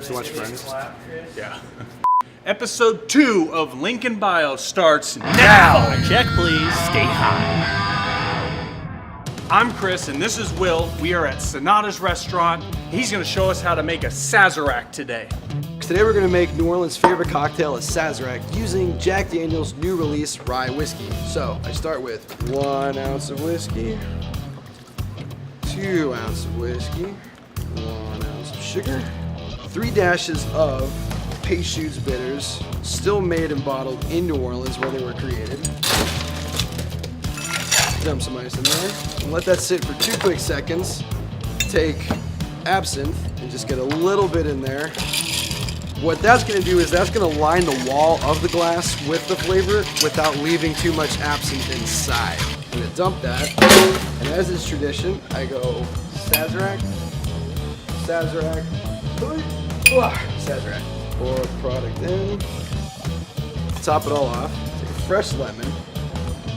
To watch Friends? Yeah. Episode 2 of Lincoln Bio starts now. Check, please. Stay high. I'm Chris, and this is Will. We are at Sonata's restaurant. He's going to show us how to make a Sazerac today. Today we're going to make New Orleans' favorite cocktail, a Sazerac, using Jack Daniel's new release rye whiskey. So I start with 1 ounce of whiskey, 2 ounces of whiskey, 1 ounce of sugar, 3 dashes of Peychaud's bitters, still made and bottled in New Orleans where they were created. Dump some ice in there and let that sit for 2 quick seconds. Take Absinthe and just get a little bit in there. What that's going to do is that's going to line the wall of the glass with the flavor without leaving too much absinthe inside. I'm going to dump that, and as is tradition, I go Sazerac, Sazerac, Sazerac. Pour the product in, top it all off, take a fresh lemon,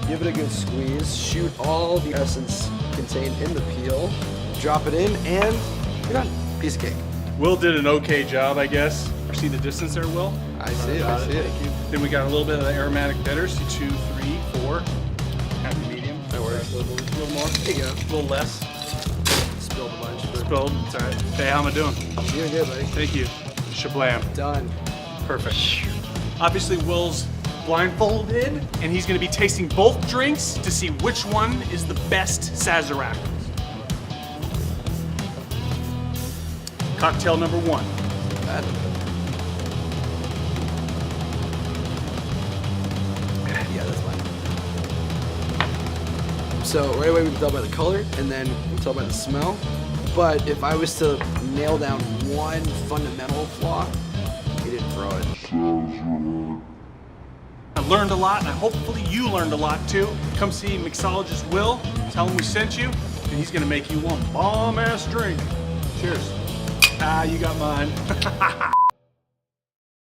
give it a good squeeze, shoot all the essence contained in the peel, drop it in, and you're done. Piece of cake. Will did an okay job, I guess. See the distance there, Will? I see it, I see it. Thank you. Then we got a little bit of the aromatic bitters, 2, 3, 4. Happy medium. That works. A little more. There you go. A little less. Spilled a bunch. But Spilled. It's all right. Hey, how am I doing? you're good, buddy. Thank you. Shablam. Done. Perfect. Obviously, Will's blindfolded, and he's going to be tasting both drinks to see which one is the best Sazerac. Cocktail number 1. Bad. Yeah, that's fine. So right away we can tell by the color, and then we can tell by the smell. But if I was to nail down one fundamental flaw, he didn't throw it. I learned a lot, and hopefully you learned a lot too. Come see mixologist Will, tell him we sent you, and he's gonna make you one bomb-ass drink. Cheers. Ah, you got mine.